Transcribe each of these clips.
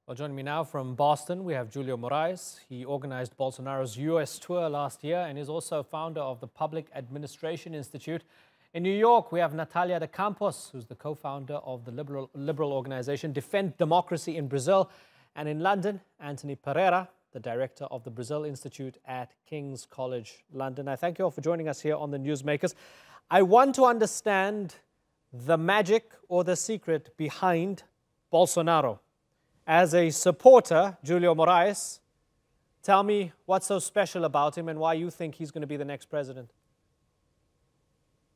Well, joining me now from Boston, we have Julio Moraes. He organized Bolsonaro's U.S. tour last year and is also founder of the Public Administration Institute. In New York, we have Natalia de Campos, who's the co-founder of the liberal organization Defend Democracy in Brazil. And in London, Anthony Pereira, the director of the Brazil Institute at King's College London. I thank you all for joining us here on the Newsmakers. I want to understand the magic or the secret behind Bolsonaro. As a supporter, Julio Moraes, tell me what's so special about him and why you think he's going to be the next president.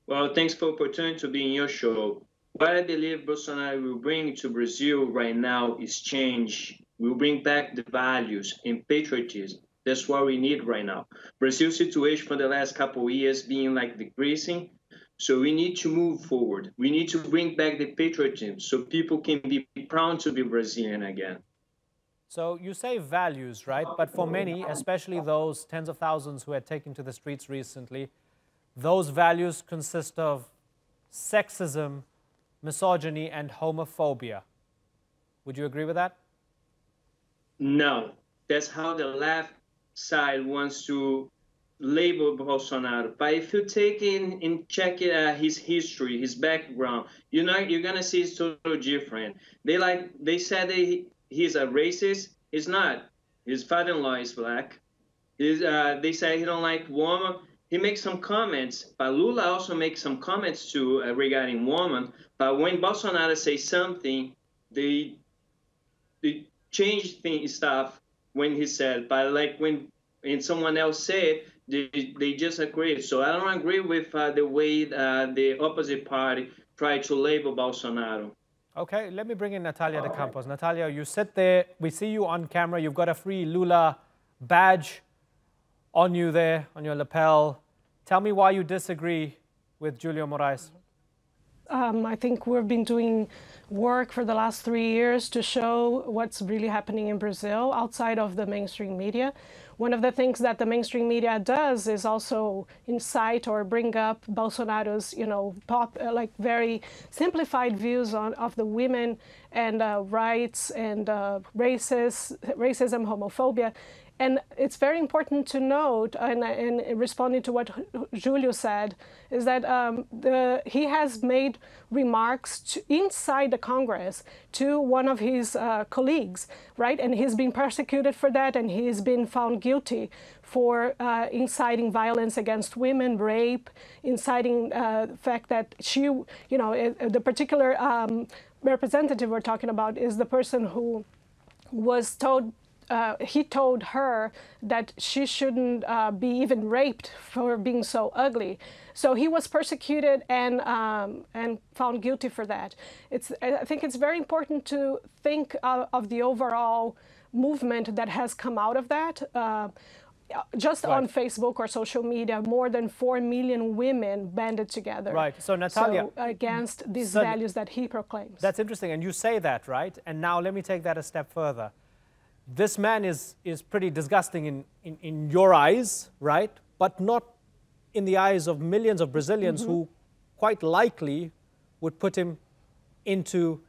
Well, thanks for the opportunity to be in your show. What I believe Bolsonaro will bring to Brazil right now is change. We'll bring back the values and patriotism. That's what we need right now. Brazil's situation for the last couple of years being like decreasing. So we need to move forward. We need to bring back the patriotism so people can be proud to be Brazilian again. So you say values, right? But for many, especially those tens of thousands who had taken to the streets recently, those values consist of sexism, misogyny, and homophobia. Would you agree with that? No. That's how the left side wants to label Bolsonaro. But if you take in and check his history, his background, you're gonna see it's totally different. They said that he's a racist. He's not. His father-in-law is black. They say he don't like women. He makes some comments, but Lula also makes some comments too regarding women. But when Bolsonaro says something, they change stuff when he said. But like when someone else said, they just agree. So I don't agree with the way the opposite party tried to label Bolsonaro. Okay, let me bring in Natalia de Campos. Natalia, you sit there. We see you on camera. You've got a free Lula badge on you there, on your lapel. Tell me why you disagree with Julio Moraes. I think we've been doing work for the last 3 years to show what's really happening in Brazil outside of the mainstream media. One of the things that the mainstream media does is also incite or bring up Bolsonaro's, like very simplified views of the women and rights and racism, homophobia. And it's very important to note, and responding to what Julio said, is that he has made remarks inside the Congress to one of his colleagues, right? And he's been persecuted for that, and he's been found guilty for inciting violence against women, rape, inciting the fact that the particular representative we're talking about is the person who was told, he told her that she shouldn't be even raped for being so ugly. So he was persecuted and found guilty for that. I think it's very important to think of the overall movement that has come out of that. Just right. On Facebook or social media, more than 4 million women banded together. Right. So Natalia, against these values that he proclaims. That's interesting, and you say that, right? And now let me take that a step further. This man is pretty disgusting in your eyes, right? But not in the eyes of millions of Brazilians who quite likely would put him into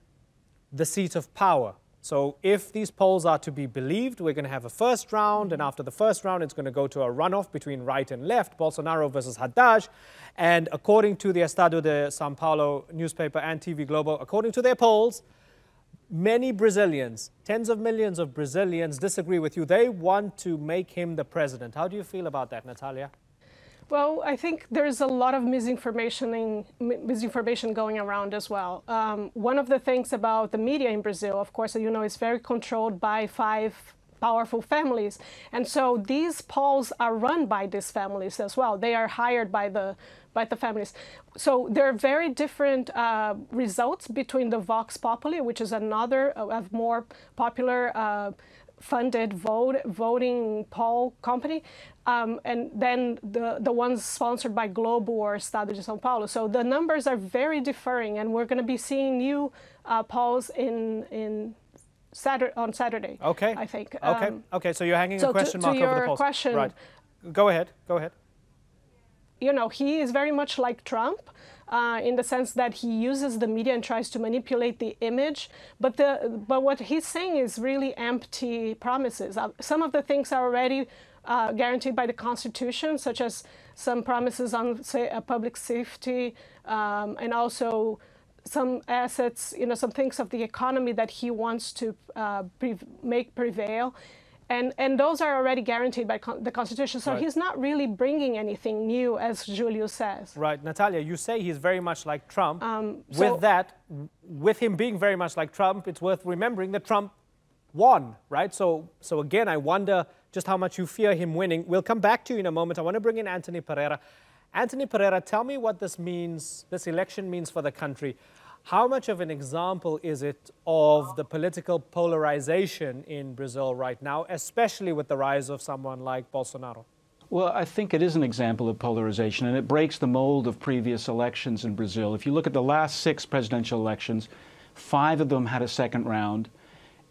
the seat of power. So if these polls are to be believed, we're going to have a first round, and after the first round, it's going to go to a runoff between right and left, Bolsonaro versus Haddad. And according to the Estado de São Paulo newspaper and TV Globo, according to their polls, many Brazilians, tens of millions of Brazilians disagree with you. They want to make him the president. How do you feel about that, Natalia? Well, I think there's a lot of misinformation going around as well. One of the things about the media in Brazil, of course, is very controlled by 5 powerful families. And so these polls are run by these families as well. They are hired by the families. So there are very different results between the Vox Populi, which is another more popular funded voting poll company, and then the ones sponsored by Globo or Estado de São Paulo. So the numbers are very differing, and we're going to be seeing new polls on Saturday. Okay. I think. Okay. So you're hanging a question mark over the polls. Question, right. Go ahead. He is very much like Trump. in the sense that he uses the media and tries to manipulate the image. But what he's saying is really empty promises. Some of the things are already guaranteed by the Constitution, such as some promises on, say, public safety, and also some assets, some things of the economy that he wants to make prevail. And those are already guaranteed by the Constitution. So he's not really bringing anything new, as Julio says. Right. Natalia, you say he's very much like Trump. With him being very much like Trump, it's worth remembering that Trump won, right? So again, I wonder just how much you fear him winning. We'll come back to you in a moment. I want to bring in Anthony Pereira. Anthony Pereira, tell me what this means, this election means for the country. How much of an example is it of the political polarization in Brazil right now, especially with the rise of someone like Bolsonaro? Well, I think it is an example of polarization, and it breaks the mold of previous elections in Brazil. If you look at the last 6 presidential elections, 5 of them had a second round,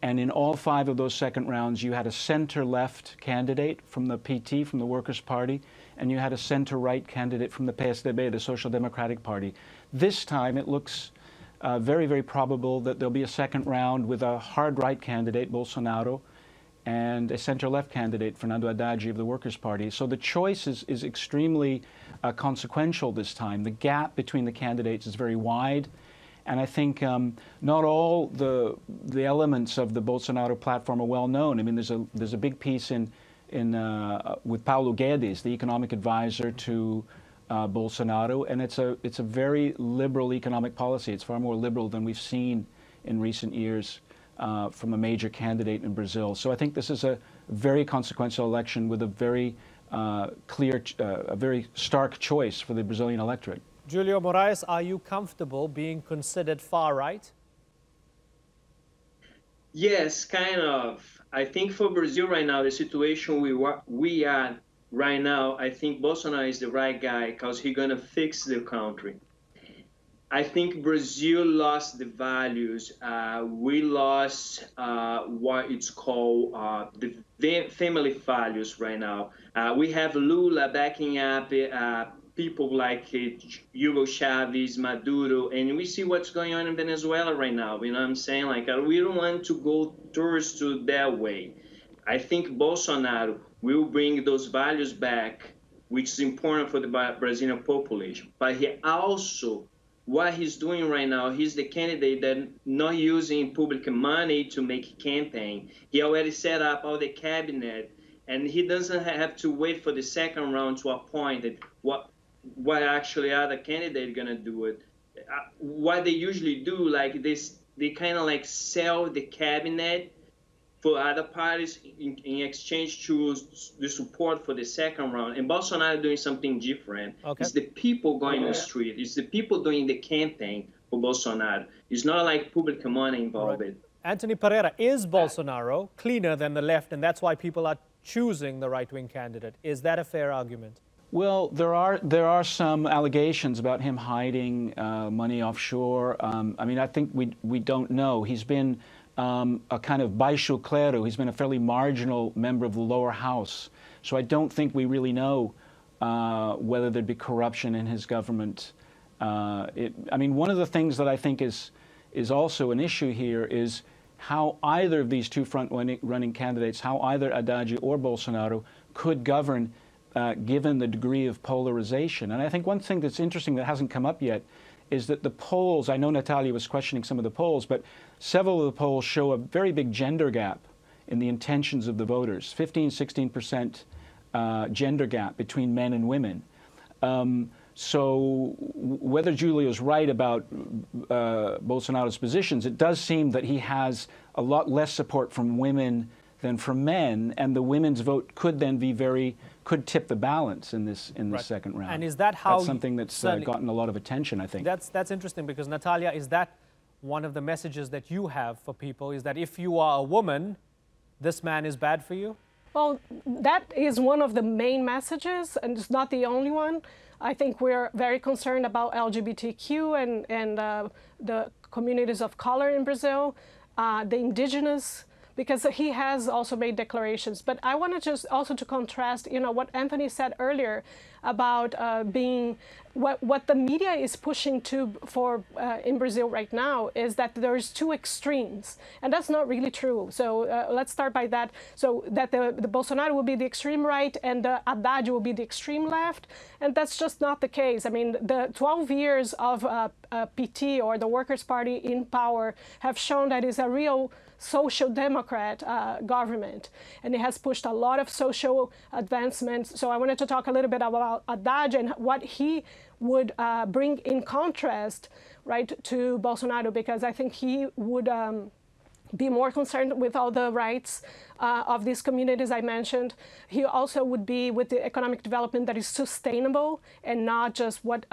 and in all 5 of those second rounds, you had a center-left candidate from the PT, from the Workers' Party, and you had a center-right candidate from the PSDB, the Social Democratic Party. This time, it looks very, very probable that there'll be a second round with a hard-right candidate, Bolsonaro, and a center-left candidate, Fernando Haddad of the Workers' Party. So the choice is extremely consequential this time. The gap between the candidates is very wide, and I think not all the elements of the Bolsonaro platform are well known. I mean, there's a big piece with Paulo Guedes, the economic advisor to Bolsonaro, and it's a very liberal economic policy. It's far more liberal than we've seen in recent years from a major candidate in Brazil. So I think this is a very consequential election with a very clear, a very stark choice for the Brazilian electorate. Julio Moraes, are you comfortable being considered far-right? Yes, kind of. I think for Brazil right now, the situation we are right now, I think Bolsonaro is the right guy because he's going to fix the country. I think Brazil lost the values. We lost what it's called the family values right now. We have Lula backing up people like Hugo Chavez, Maduro, and we see what's going on in Venezuela right now. You know what I'm saying? Like, we don't want to go towards to that way. I think Bolsonaro will bring those values back, which is important for the Brazilian population. But he also, what he's doing right now, he's the candidate that not using public money to make campaign. He already set up all the cabinet, and he doesn't have to wait for the second round to appoint it. What actually other candidate gonna do it? What they usually do, like this, they kind of like sell the cabinet for other parties in exchange to the support for the second round. And Bolsonaro doing something different. Okay. It's the people going on the street. It's the people doing the campaign for Bolsonaro. It's not like public money involved. Right. Anthony Pereira, is Bolsonaro cleaner than the left, and that's why people are choosing the right-wing candidate? Is that a fair argument? Well, there are some allegations about him hiding money offshore. I mean, I think we don't know. He's been a kind of baixo clero. He's been a fairly marginal member of the lower house. So I don't think we really know whether there'd be corruption in his government. I mean, one of the things that I think is also an issue here is how either of these two front-running candidates, how either Haddad or Bolsonaro could govern given the degree of polarization. And I think one thing that's interesting that hasn't come up yet is that the polls, I know Natalia was questioning some of the polls, but several of the polls show a very big gender gap in the intentions of the voters, 15–16% gender gap between men and women. So whether Julio's right about Bolsonaro's positions, it does seem that he has a lot less support from women than from men, and the women's vote could then be could tip the balance in this right. Second round. And is that how? That's something that's gotten a lot of attention, I think. That's interesting because, Natalia, is that one of the messages that you have for people, is that if you are a woman, this man is bad for you? Well, that is one of the main messages, and it's not the only one. I think we're very concerned about LGBTQ and the communities of color in Brazil, the indigenous, because he has also made declarations. But I want to just also to contrast, what Anthony said earlier about being what the media is pushing for in Brazil right now is that there's two extremes, and that's not really true. So let's start by that. So that the Bolsonaro will be the extreme right and the Haddad will be the extreme left, and that's just not the case. I mean, the 12 years of PT, or the Workers' Party, in power have shown that it's a real social democrat government, and it has pushed a lot of social advancements. So I wanted to talk a little bit about Haddad and what he would bring in contrast, right, to Bolsonaro, because I think he would be more concerned with all the rights of these communities I mentioned. He also would be with the economic development that is sustainable and not just what.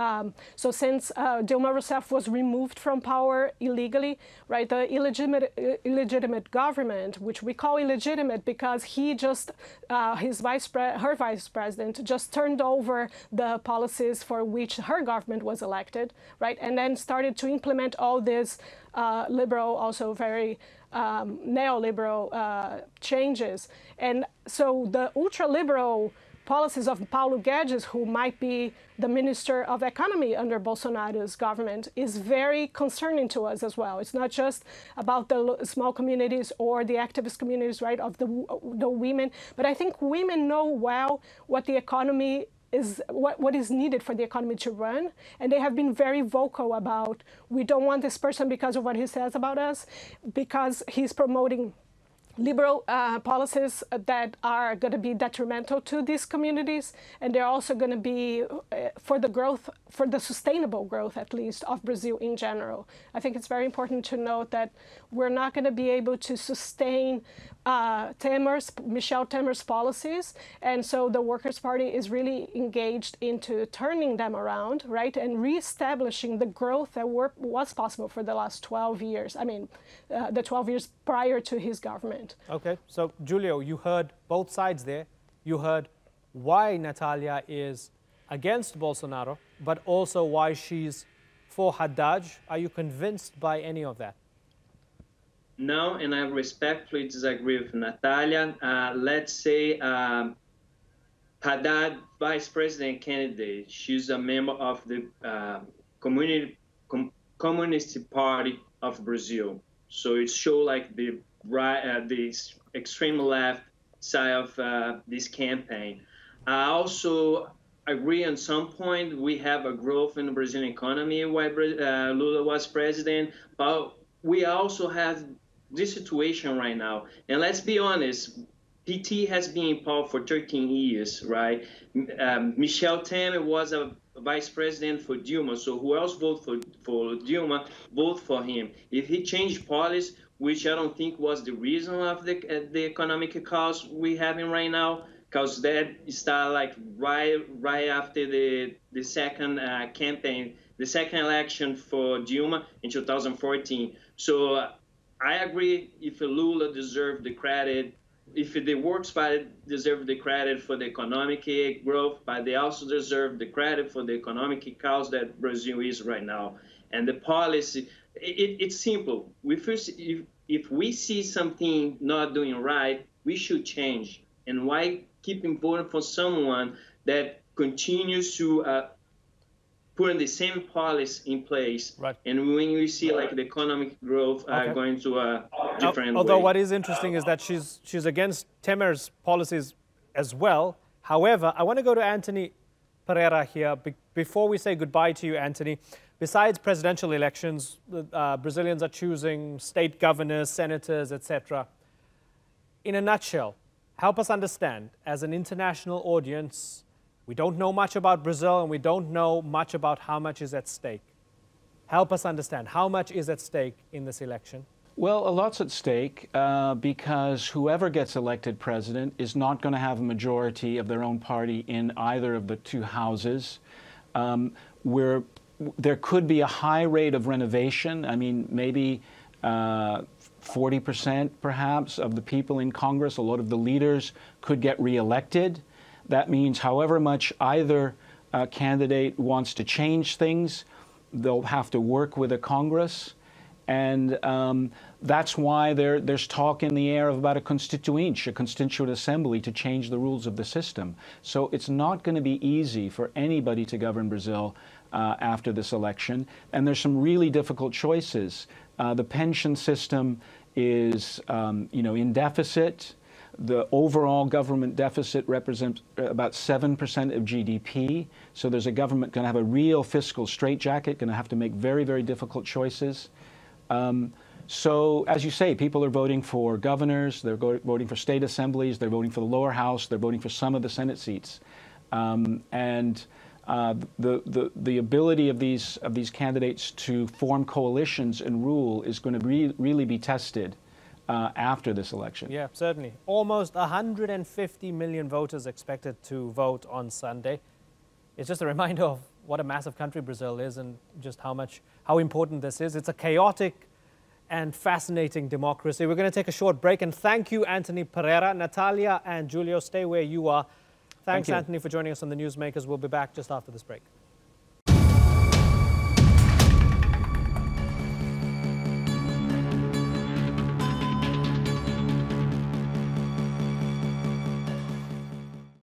So since Dilma Rousseff was removed from power illegally, right, the illegitimate government, which we call illegitimate because he just, her vice president just turned over the policies for which her government was elected, right, and then started to implement all this liberal, also very neoliberal changes. And so the ultra-liberal policies of Paulo Guedes, who might be the Minister of Economy under Bolsonaro's government, is very concerning to us as well. It's not just about the small communities or the activist communities, right, of the women, but I think women know well what the economy is, what is needed for the economy to run. And they have been very vocal about, we don't want this person because of what he says about us, because he's promoting liberal policies that are going to be detrimental to these communities, and they're also going to be for the growth, for the sustainable growth, at least, of Brazil in general. I think it's very important to note that we're not going to be able to sustain Michel Temer's policies, and so the Workers' Party is really engaged into turning them around, right, and reestablishing the growth that was possible for the last 12 years. I mean, the 12 years prior to his government. Okay, so Julio, you heard both sides there. You heard why Natalia is against Bolsonaro, but also why she's for Haddad. Are you convinced by any of that? No, and I respectfully disagree with Natalia. Let's say Haddad, vice president candidate, she's a member of the Communist Party of Brazil. So it shows like the right, the extreme left side of this campaign. I also agree on some point we have a growth in the Brazilian economy while Lula was president, but we also have this situation right now. And let's be honest, PT has been in power for 13 years, right? Michel Temer was a vice president for Dilma, so who else voted for Dilma, vote for him. If he changed policy, which I don't think was the reason of the economic chaos we having right now, because that started like right after the second campaign, the second election for Dilma in 2014. So I agree if Lula deserved the credit, if the Works Party deserve the credit for the economic growth, but they also deserve the credit for the economic chaos that Brazil is right now. And the policy, it's simple. If we see something not doing right, we should change. And why keep voting for someone that continues to put the same policy in place? Right. And when you see like the economic growth going to a different Although way. what is interesting is that she's against Temer's policies as well. However, I want to go to Anthony Pereira here. Before we say goodbye to you, Anthony, besides presidential elections, Brazilians are choosing state governors, senators, etc. In a nutshell, help us understand, as an international audience, we don't know much about Brazil and we don't know much about how much is at stake. Help us understand, how much is at stake in this election? Well, a lot's at stake because whoever gets elected president is not going to have a majority of their own party in either of the two houses. There could be a high rate of renovation. I mean, maybe 40% perhaps of the people in Congress, a lot of the leaders could get reelected. That means however much either candidate wants to change things, they'll have to work with a Congress. And That's why there's talk in the air of about a constituent assembly to change the rules of the system. So it's not going to be easy for anybody to govern Brazil after this election. And there's some really difficult choices. The pension system is, in deficit. The overall government deficit represents about 7% of GDP. So there's a government going to have a real fiscal straitjacket, going to have to make very, very difficult choices. So, as you say, people are voting for governors, they're voting for state assemblies, they're voting for the lower house, they're voting for some of the Senate seats. The ability of these candidates to form coalitions and rule is going to really be tested after this election. Yeah, certainly. Almost 150 million voters expected to vote on Sunday. It's just a reminder of what a massive country Brazil is and just how important this is. It's a chaotic and fascinating democracy. We're going to take a short break, and thank you, Anthony Pereira. Natalia and Julio, stay where you are. Thanks, Anthony, for joining us on the Newsmakers. We'll be back just after this break.